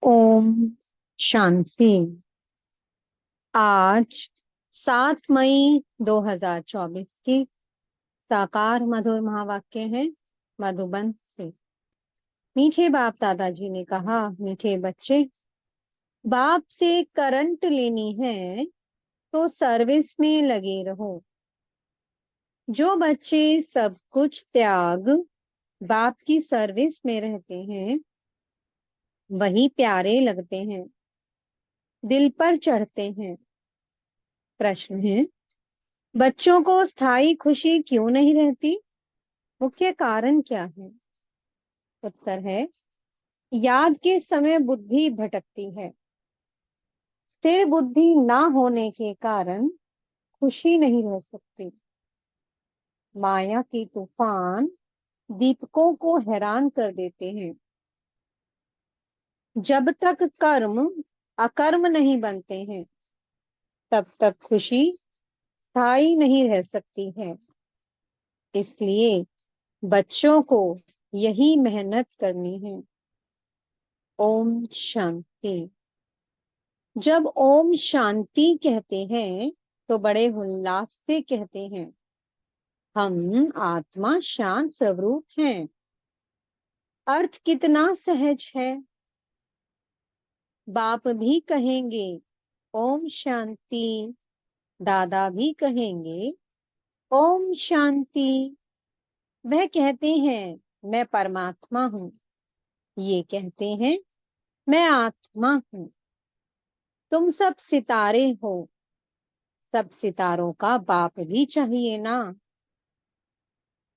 ओम शांति। आज 7 मई 2024 की साकार मधुर महावाक्य है मधुबन से। मीठे बाप दादाजी ने कहा, मीठे बच्चे, बाप से करंट लेनी है तो सर्विस में लगे रहो। जो बच्चे सब कुछ त्याग बाप की सर्विस में रहते हैं वही प्यारे लगते हैं, दिल पर चढ़ते हैं। प्रश्न है, बच्चों को स्थायी खुशी क्यों नहीं रहती? मुख्य कारण क्या है? उत्तर है, याद के समय बुद्धि भटकती है। स्थिर बुद्धि ना होने के कारण खुशी नहीं रह सकती। माया की तूफान दीपकों को हैरान कर देते हैं। जब तक कर्म अकर्म नहीं बनते हैं तब तक खुशी स्थायी नहीं रह सकती है। इसलिए बच्चों को यही मेहनत करनी है। ओम शांति। जब ओम शांति कहते हैं तो बड़े उल्लास से कहते हैं, हम आत्मा शांत स्वरूप हैं। अर्थ कितना सहज है। बाप भी कहेंगे ओम शांति, दादा भी कहेंगे ओम शांति। वह कहते हैं मैं परमात्मा हूँ, ये कहते हैं मैं आत्मा हूँ। तुम सब सितारे हो, सब सितारों का बाप भी चाहिए ना।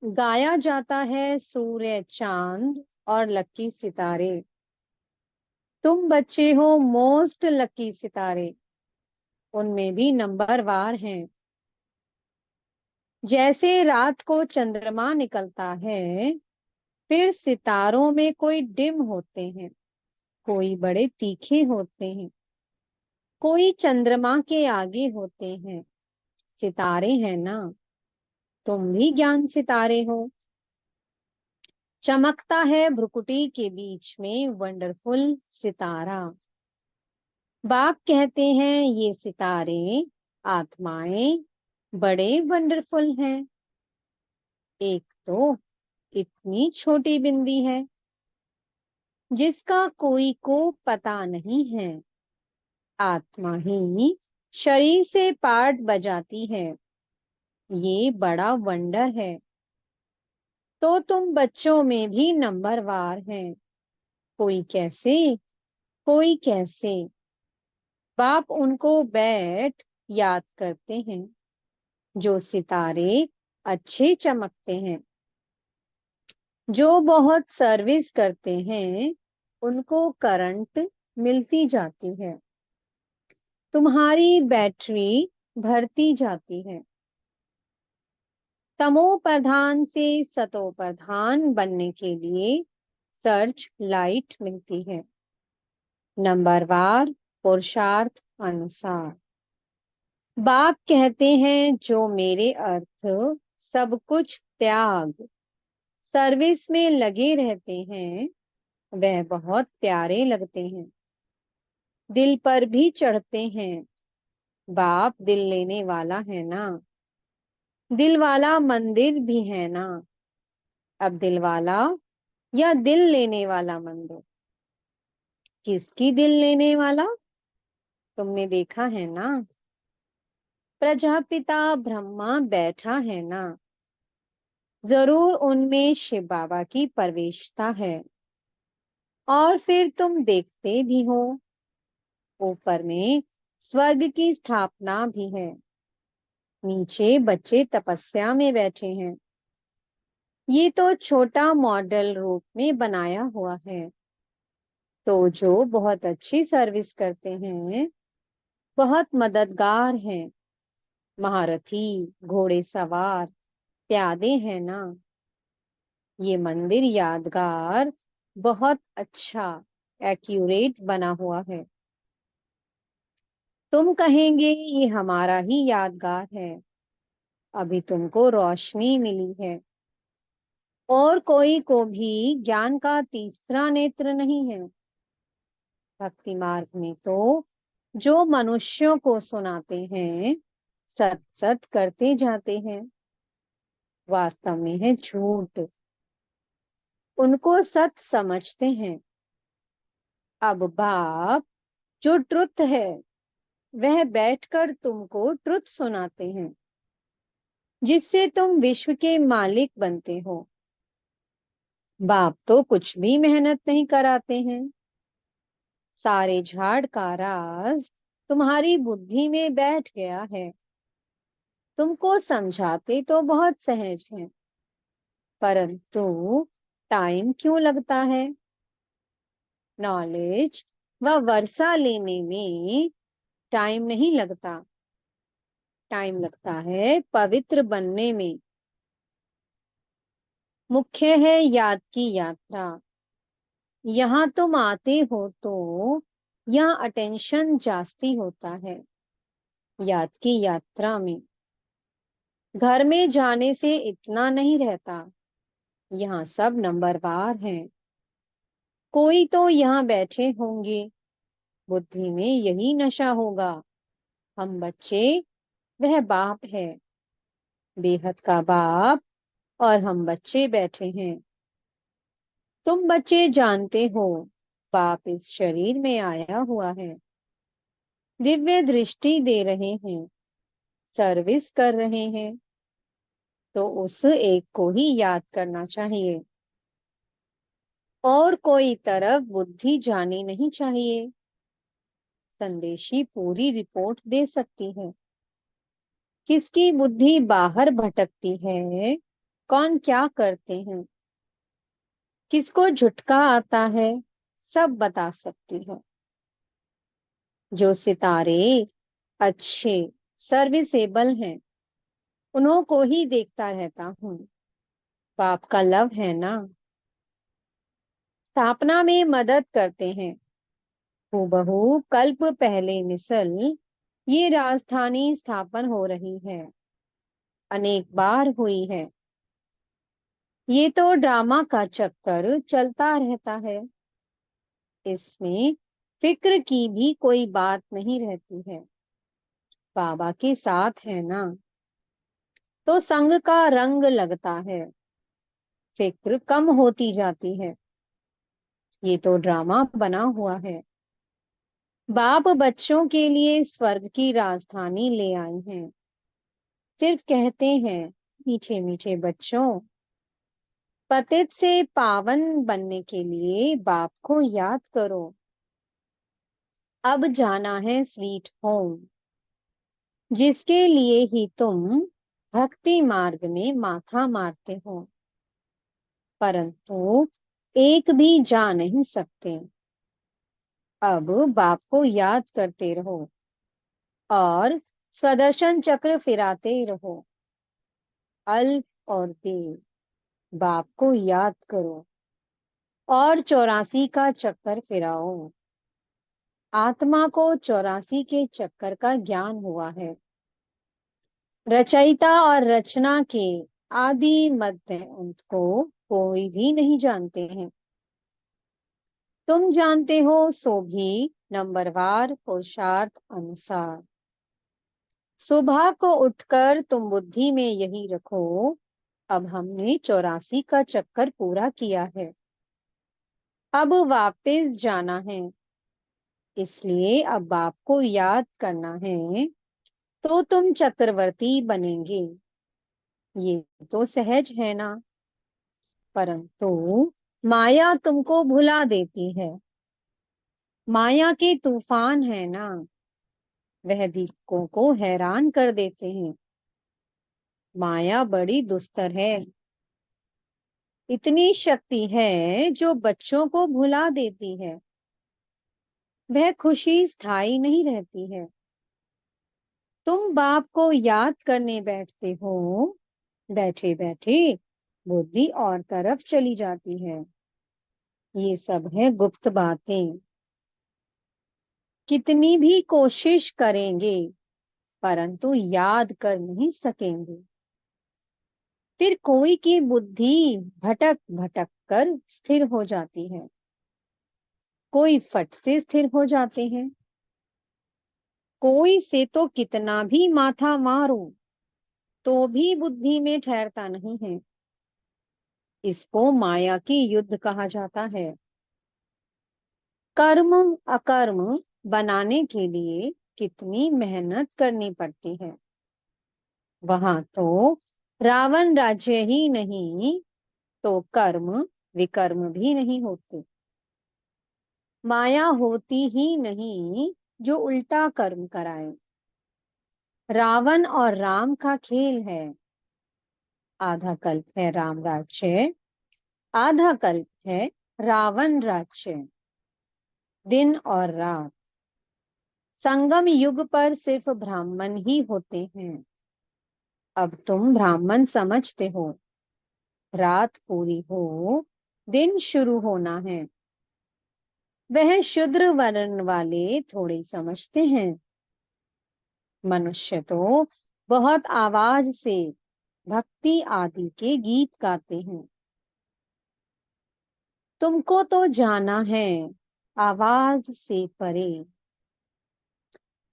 गाया जाता है सूर्य, चांद और लकी सितारे। तुम बच्चे हो मोस्ट लकी सितारे, उनमें भी नंबरवार हैं। जैसे रात को चंद्रमा निकलता है, फिर सितारों में कोई डिम होते हैं, कोई बड़े तीखे होते हैं, कोई चंद्रमा के आगे होते हैं। सितारे हैं ना, तुम भी ज्ञान सितारे हो। चमकता है भ्रुकुटी के बीच में वंडरफुल सितारा। बाप कहते हैं ये सितारे आत्माएं बड़े वंडरफुल हैं। एक तो इतनी छोटी बिंदी है जिसका कोई को पता नहीं है। आत्मा ही शरीर से पार्ट बजाती है, ये बड़ा वंडर है। तो तुम बच्चों में भी नंबरवार हैं। कोई कैसे, कोई कैसे। बाप उनको बैठ याद करते हैं जो सितारे अच्छे चमकते हैं। जो बहुत सर्विस करते हैं उनको करंट मिलती जाती है। तुम्हारी बैटरी भरती जाती है। तमो प्रधान से सतो प्रधान बनने के लिए सर्च लाइट मिलती है, नंबरवार पुरुषार्थ अनुसार। बाप कहते हैं जो मेरे अर्थ सब कुछ त्याग सर्विस में लगे रहते हैं वह बहुत प्यारे लगते हैं, दिल पर भी चढ़ते हैं। बाप दिल लेने वाला है ना, दिल वाला मंदिर भी है ना। अब दिल वाला या दिल लेने वाला मंदिर, किसकी दिल लेने वाला? तुमने देखा है ना, प्रजापिता ब्रह्मा बैठा है ना, जरूर उनमें शिव बाबा की प्रवेशता है। और फिर तुम देखते भी हो ऊपर में स्वर्ग की स्थापना भी है, नीचे बच्चे तपस्या में बैठे हैं। ये तो छोटा मॉडल रूप में बनाया हुआ है। तो जो बहुत अच्छी सर्विस करते हैं, बहुत मददगार हैं, महारथी, घोड़े सवार, प्यादे हैं ना, ये मंदिर यादगार बहुत अच्छा एक्यूरेट बना हुआ है। तुम कहेंगे ये हमारा ही यादगार है। अभी तुमको रोशनी मिली है और कोई को भी ज्ञान का तीसरा नेत्र नहीं है। भक्ति मार्ग में तो जो मनुष्यों को सुनाते हैं, सत सत करते जाते हैं, वास्तव में है झूठ। उनको सत समझते हैं। अब बाप जो ट्रुथ है, वह बैठकर तुमको ट्रुथ सुनाते हैं, जिससे तुम विश्व के मालिक बनते हो। बाप तो कुछ भी मेहनत नहीं कराते हैं। सारे झाड़ का राज तुम्हारी बुद्धि में बैठ गया है। तुमको समझाते तो बहुत सहज हैं, परंतु टाइम क्यों लगता है? नॉलेज व वर्षा लेने में टाइम नहीं लगता। टाइम लगता है पवित्र बनने में। मुख्य है याद की यात्रा। यहाँ तुम आते हो तो यहाँ अटेंशन जास्ती होता है। याद की यात्रा में घर में जाने से इतना नहीं रहता। यहाँ सब नंबरवार हैं। कोई तो यहाँ बैठे होंगे, बुद्धि में यही नशा होगा। हम बच्चे, वह बाप है, बेहद का बाप, और हम बच्चे बैठे हैं। तुम बच्चे जानते हो बाप इस शरीर में आया हुआ है, दिव्य दृष्टि दे रहे हैं, सर्विस कर रहे हैं। तो उस एक को ही याद करना चाहिए, और कोई तरफ बुद्धि जानी नहीं चाहिए। संदेशी पूरी रिपोर्ट दे सकती है। किसकी बुद्धि बाहर भटकती है, कौन क्या करते हैं, किसको झुटका आता है, सब बता सकती है। जो सितारे अच्छे सर्विसेबल हैं, उन्हों को ही देखता रहता हूँ। बाप का लव है ना। स्थापना में मदद करते हैं। हूबहू कल्प पहले मिसल ये राजधानी स्थापन हो रही है, अनेक बार हुई है। ये तो ड्रामा का चक्कर चलता रहता है। इसमें फिक्र की भी कोई बात नहीं रहती है। बाबा के साथ है ना, तो संग का रंग लगता है, फिक्र कम होती जाती है। ये तो ड्रामा बना हुआ है। बाप बच्चों के लिए स्वर्ग की राजधानी ले आई हैं। सिर्फ कहते हैं, मीठे मीठे बच्चों, पतित से पावन बनने के लिए बाप को याद करो। अब जाना है स्वीट होम, जिसके लिए ही तुम भक्ति मार्ग में माथा मारते हो, परंतु एक भी जा नहीं सकते। अब बाप को याद करते रहो और स्वदर्शन चक्र फिराते रहो। अल्प और देव, बाप को याद करो और 84 का चक्कर फिराओ। आत्मा को 84 के चक्कर का ज्ञान हुआ है। रचयिता और रचना के आदि मध्य अंत को कोई भी नहीं जानते हैं। तुम जानते हो, सो भी नंबरवार पुरुषार्थ अनुसार। सुबह को उठकर तुम बुद्धि में यही रखो, अब हमने 84 का चक्कर पूरा किया है, अब वापस जाना है। इसलिए अब बाप को याद करना है, तो तुम चक्रवर्ती बनेंगे। ये तो सहज है ना, परंतु माया तुमको भुला देती है। माया के तूफान है ना, वह दीपकों को हैरान कर देते हैं। माया बड़ी दुस्तर है। इतनी शक्ति है जो बच्चों को भुला देती है। वह खुशी स्थायी नहीं रहती है। तुम बाप को याद करने बैठते हो, बैठे बैठे बुद्धि और तरफ चली जाती है। ये सब है गुप्त बातें। कितनी भी कोशिश करेंगे, परंतु याद कर नहीं सकेंगे। फिर कोई की बुद्धि भटक भटक कर स्थिर हो जाती है। कोई फट से स्थिर हो जाते हैं, कोई से तो कितना भी माथा मारो तो भी बुद्धि में ठहरता नहीं है। इसको माया की युद्ध कहा जाता है। कर्म अकर्म बनाने के लिए कितनी मेहनत करनी पड़ती है। वहां तो रावण राज्य ही नहीं तो कर्म विकर्म भी नहीं होते। माया होती ही नहीं जो उल्टा कर्म कराए। रावण और राम का खेल है। आधा कल्प है राम राज्य, आधा कल्प है रावण राज्य। दिन और रात, संगम युग पर सिर्फ ब्राह्मण ही होते हैं। अब तुम ब्राह्मण समझते हो। रात पूरी हो, दिन शुरू होना है। वह शूद्र वर्ण वाले थोड़े समझते हैं। मनुष्य तो बहुत आवाज से भक्ति आदि के गीत गाते हैं। तुमको तो जाना है आवाज से परे।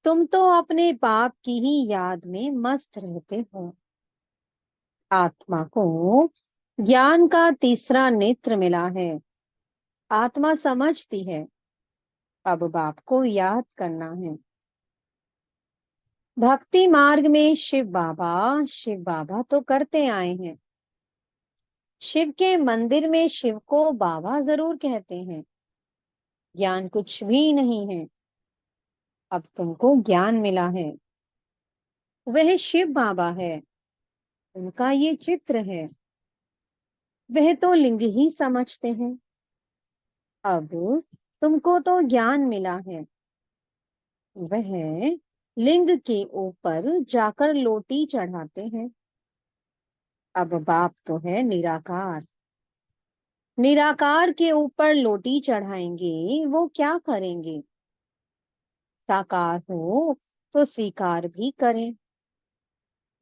तुम तो अपने पाप की ही याद में मस्त रहते हो। आत्मा को ज्ञान का तीसरा नेत्र मिला है। आत्मा समझती है, अब बाप को याद करना है। भक्ति मार्ग में शिव बाबा तो करते आए हैं। शिव के मंदिर में शिव को बाबा जरूर कहते हैं। ज्ञान कुछ भी नहीं है। अब तुमको ज्ञान मिला है। वह शिव बाबा है, उनका ये चित्र है। वह तो लिंग ही समझते हैं। अब तुमको तो ज्ञान मिला है। वह लिंग के ऊपर जाकर लोटी चढ़ाते हैं। अब बाप तो है निराकार। निराकार के ऊपर लोटी चढ़ाएंगे, वो क्या करेंगे? साकार हो तो स्वीकार भी करें।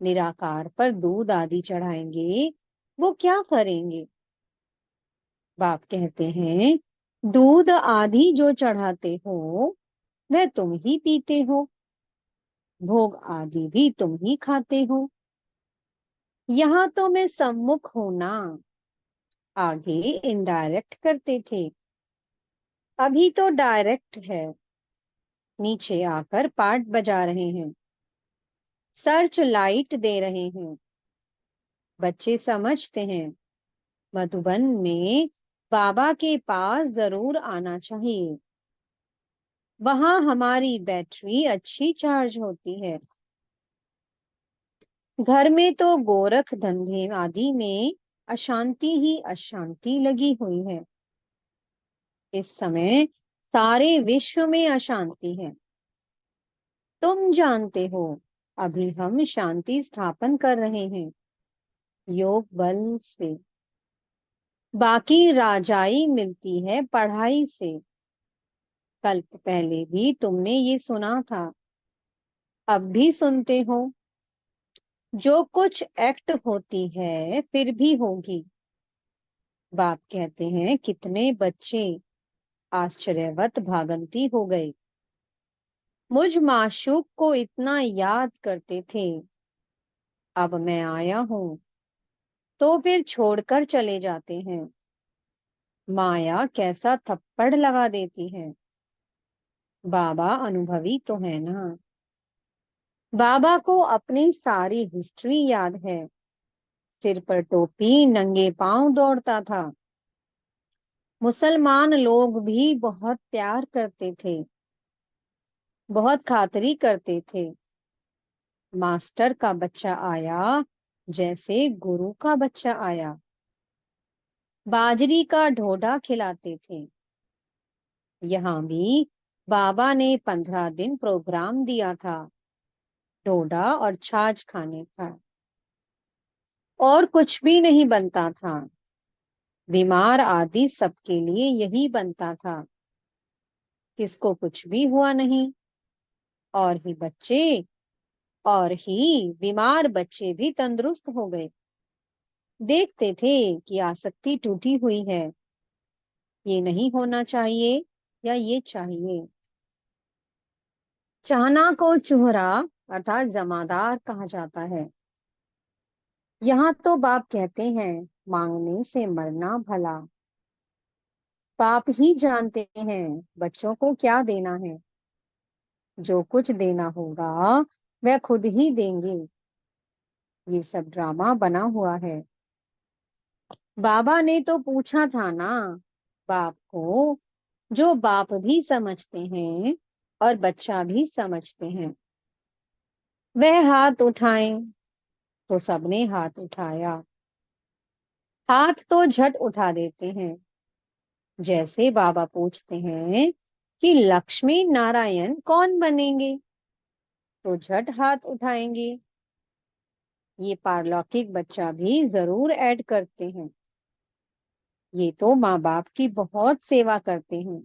निराकार पर दूध आदि चढ़ाएंगे, वो क्या करेंगे? बाप कहते हैं, दूध आदि जो चढ़ाते हो वह तुम ही पीते हो, भोग आदि भी तुम ही खाते हो। यहाँ तो मैं सम्मुख हूं ना। आगे इनडायरेक्ट करते थे, अभी तो डायरेक्ट है। नीचे आकर पार्ट बजा रहे हैं, सर्च लाइट दे रहे हैं। बच्चे समझते हैं, मधुबन में बाबा के पास जरूर आना चाहिए। वहां हमारी बैटरी अच्छी चार्ज होती है। घर में तो गोरख धंधे आदि में अशांति ही अशांति लगी हुई है। इस समय सारे विश्व में अशांति है। तुम जानते हो, अभी हम शांति स्थापन कर रहे हैं योग बल से। बाकी राजाई मिलती है पढ़ाई से। कल्प पहले भी तुमने ये सुना था, अब भी सुनते हो। जो कुछ एक्ट होती है फिर भी होगी। बाप कहते हैं, कितने बच्चे आश्चर्यवत भागंती हो गए। मुझ माशूक को इतना याद करते थे, अब मैं आया हूं तो फिर छोड़कर चले जाते हैं। माया कैसा थप्पड़ लगा देती है। बाबा अनुभवी तो है ना। बाबा को अपनी सारी हिस्ट्री याद है। सिर पर टोपी, नंगे पांव दौड़ता था। मुसलमान लोग भी बहुत प्यार करते थे, बहुत खातिरी करते थे। मास्टर का बच्चा आया जैसे गुरु का बच्चा आया। बाजरी का ढोढा खिलाते थे। यहाँ भी बाबा ने 15 दिन प्रोग्राम दिया था, ढोढा और छाछ खाने का। और कुछ भी नहीं बनता था। बीमार आदि सबके लिए यही बनता था। किसको कुछ भी हुआ नहीं। और ही बच्चे, और ही बीमार बच्चे भी तंदुरुस्त हो गए। देखते थे कि आसक्ति टूटी हुई है, ये नहीं होना चाहिए, या ये चाहिए। चाहना को चुहरा अर्थात जमादार कहा जाता है। यहाँ तो बाप कहते हैं मांगने से मरना भला। बाप ही जानते हैं बच्चों को क्या देना है। जो कुछ देना होगा वह खुद ही देंगे। ये सब ड्रामा बना हुआ है। बाबा ने तो पूछा था ना बाप को, जो बाप भी समझते हैं और बच्चा भी समझते हैं। वह हाथ उठाएं तो सबने हाथ उठाया। हाथ तो झट उठा देते हैं। जैसे बाबा पूछते हैं कि लक्ष्मी नारायण कौन बनेंगे, तो झट हाथ उठाएंगे। ये पारलौकिक बच्चा भी जरूर ऐड करते हैं। ये तो माँ बाप की बहुत सेवा करते हैं।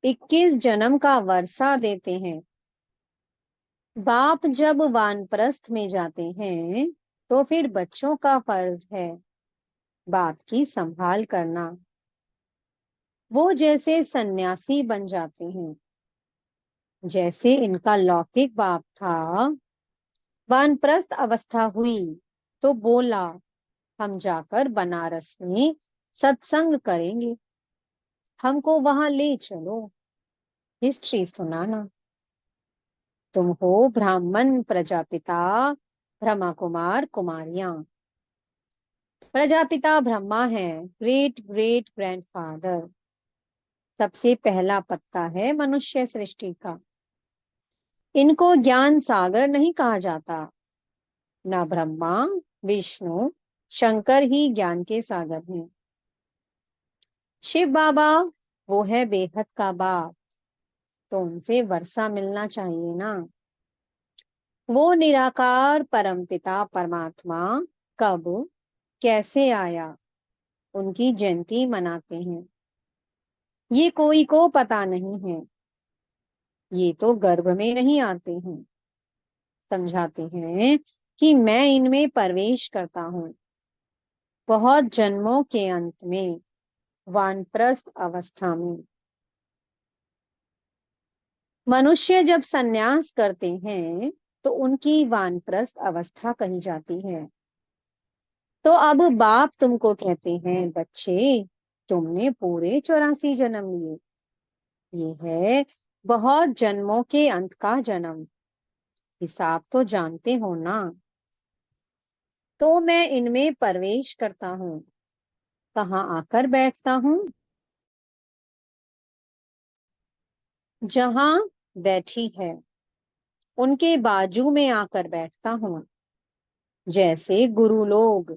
21 जन्म का वर्षा देते हैं। बाप जब वानप्रस्थ में जाते हैं तो फिर बच्चों का फर्ज है बाप की संभाल करना। वो जैसे सन्यासी बन जाते हैं। जैसे इनका लौकिक बाप था, वानप्रस्थ अवस्था हुई तो बोला हम जाकर बनारस में सत्संग करेंगे, हमको वहां ले चलो, हिस्ट्री सुनाना। तुम हो ब्राह्मण प्रजापिता, ब्रह्मा कुमार कुमारियां। प्रजापिता ब्रह्मा है, ग्रेट ग्रेट ग्रैंडफादर। सबसे पहला पत्ता है मनुष्य सृष्टि का। इनको ज्ञान सागर नहीं कहा जाता। ना ब्रह्मा विष्णु शंकर ही ज्ञान के सागर हैं। शिव बाबा वो है बेहद का बाप, तो उनसे वर्षा मिलना चाहिए ना। वो निराकार परमपिता परमात्मा कब कैसे आया, उनकी जयंती मनाते हैं। ये कोई को पता नहीं है। ये तो गर्भ में नहीं आते हैं। समझाते हैं कि मैं इनमें प्रवेश करता हूँ बहुत जन्मों के अंत में, वानप्रस्थ अवस्था में। मनुष्य जब सन्यास करते हैं तो उनकी वानप्रस्थ अवस्था कही जाती है। तो अब बाप तुमको कहते हैं बच्चे, तुमने पूरे 84 जन्म लिए। ये है बहुत जन्मों के अंत का जन्म। हिसाब तो जानते हो ना। तो मैं इनमें प्रवेश करता हूँ। कहाँ आकर बैठता हूँ? जहां बैठी है उनके बाजू में आकर बैठता हूँ। जैसे गुरु लोग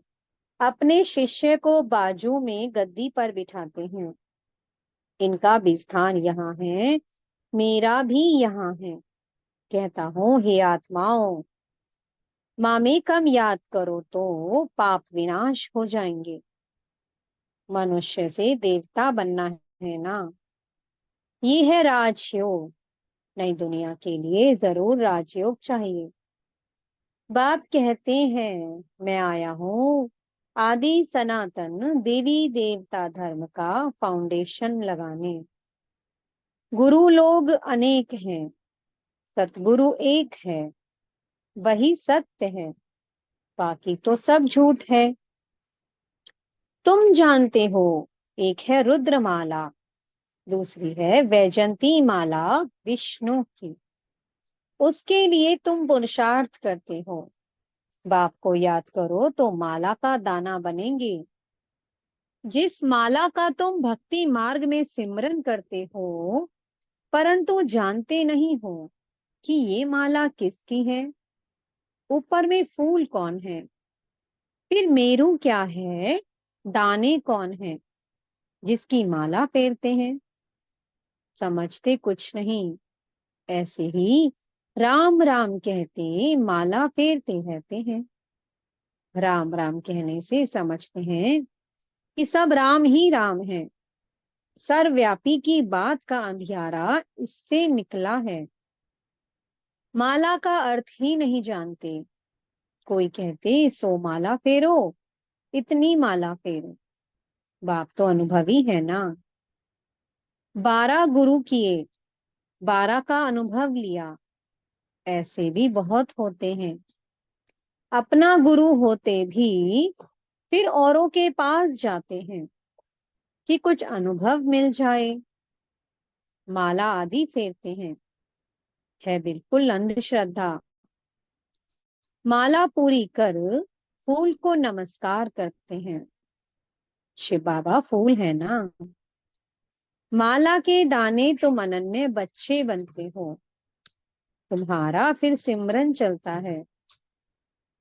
अपने शिष्य को बाजू में गद्दी पर बिठाते हैं। इनका भी स्थान यहाँ है, मेरा भी यहाँ है। कहता हूँ हे आत्माओं, मामेकम याद करो तो पाप विनाश हो जाएंगे। मनुष्य से देवता बनना है ना। ये है राजयोग। नई दुनिया के लिए जरूर राजयोग चाहिए। बाप कहते हैं मैं आया हूँ आदि सनातन देवी देवता धर्म का फाउंडेशन लगाने। गुरु लोग अनेक हैं, सतगुरु एक है, वही सत्य है, बाकी तो सब झूठ है। तुम जानते हो एक है रुद्रमाला, दूसरी है वैजंती माला विष्णु की। उसके लिए तुम पुरुषार्थ करते हो। बाप को याद करो तो माला का दाना बनेंगे। जिस माला का तुम भक्ति मार्ग में सिमरन करते हो, परंतु जानते नहीं हो कि ये माला किसकी है, ऊपर में फूल कौन है, फिर मेरू क्या है, दाने कौन है जिसकी माला फेरते हैं। समझते कुछ नहीं। ऐसे ही राम राम कहते माला फेरते रहते हैं। राम राम कहने से समझते हैं कि सब राम ही राम है। सर्वव्यापी की बात का अंधियारा इससे निकला है। माला का अर्थ ही नहीं जानते। कोई कहते 100 माला फेरो, इतनी माला फेरो। बाप तो अनुभवी है ना। 12 गुरु किए, 12 का अनुभव लिया, ऐसे भी बहुत होते हैं। अपना गुरु होते भी फिर औरों के पास जाते हैं कि कुछ अनुभव मिल जाए, माला आदि फेरते हैं। है बिल्कुल अंधश्रद्धा। माला पूरी कर फूल को नमस्कार करते हैं। शिव बाबा फूल है ना। माला के दाने तुम अनन्य बच्चे बनते हो, तुम्हारा फिर सिमरन चलता है।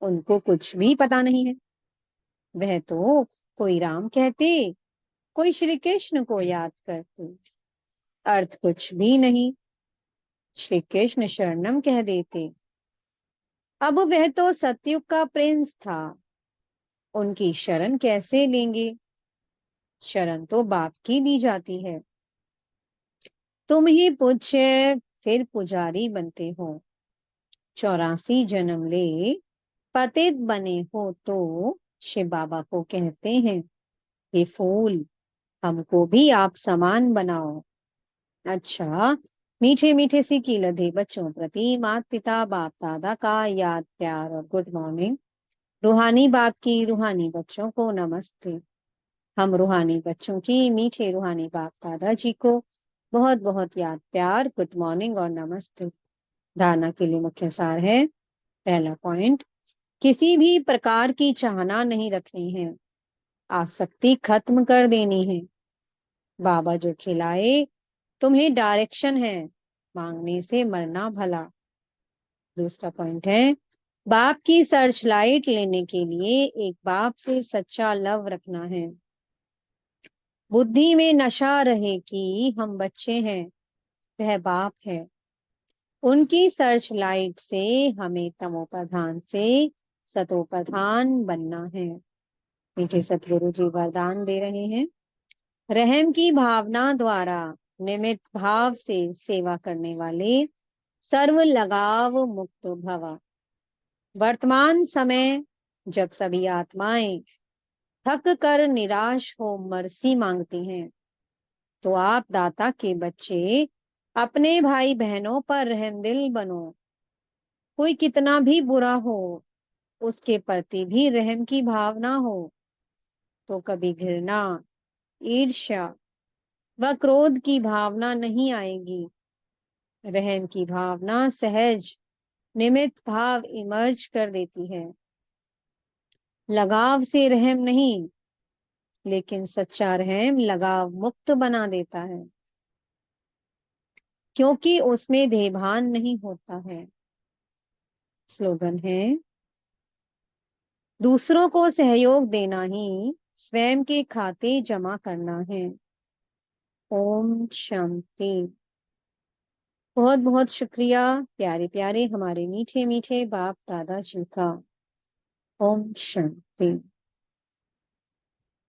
उनको कुछ भी पता नहीं है। वह तो कोई राम कहते, कोई श्री कृष्ण को याद करते, अर्थ कुछ भी नहीं, श्री कृष्ण शरणम कह देते। अब वह तो सतयुग का प्रिंस था, उनकी शरण कैसे लेंगे। शरण तो बाप की ली जाती है। तुम ही पूज्य फिर पुजारी बनते हो, 84 जन्म ले पतित बने हो तो शिव बाबा को कहते हैं, ये फूल हमको भी आप समान बनाओ। अच्छा, मीठे मीठे सी कीलधे बच्चों प्रति माता पिता बाप दादा का याद प्यार और गुड मॉर्निंग। रूहानी बाप की रूहानी बच्चों को नमस्ते। हम रूहानी बच्चों की मीठे रूहानी बाप दादाजी को बहुत बहुत याद प्यार, गुड मॉर्निंग और नमस्ते। धारणा के लिए मुख्य सार है। पहला पॉइंट, किसी भी प्रकार की चाहना नहीं रखनी है, आसक्ति खत्म कर देनी है। बाबा जो खिलाए तुम्हें डायरेक्शन है, मांगने से मरना भला। दूसरा पॉइंट है, बाप की सर्च लाइट लेने के लिए एक बाप से सच्चा लव रखना है। बुद्धि में नशा रहे कि हम बच्चे हैं, वह बाप है। उनकी सर्च लाइट से हमें तमो प्रधान से सतो प्रधान बनना है। मीठे सतगुरु जी वरदान दे रहे हैं। रहम की भावना द्वारा निमित भाव से सेवा करने वाले सर्व लगाव मुक्त भवा। वर्तमान समय जब सभी आत्माएं थक कर निराश हो मर्सी मांगती हैं, तो आप दाता के बच्चे अपने भाई बहनों पर रहमदिल बनो। कोई कितना भी बुरा हो, उसके प्रति भी रहम की भावना हो, तो कभी घृणा, ईर्ष्या व क्रोध की भावना नहीं आएगी। रहम की भावना सहज निमित भाव इमर्ज कर देती है। लगाव से रहम नहीं, लेकिन सच्चा रहम लगाव मुक्त बना देता है, क्योंकि उसमें देभान नहीं होता है। स्लोगन है, दूसरों को सहयोग देना ही स्वयं के खाते जमा करना है। ओम शांति। बहुत बहुत शुक्रिया प्यारे प्यारे हमारे मीठे मीठे बाप दादा जी का। ओम शांति।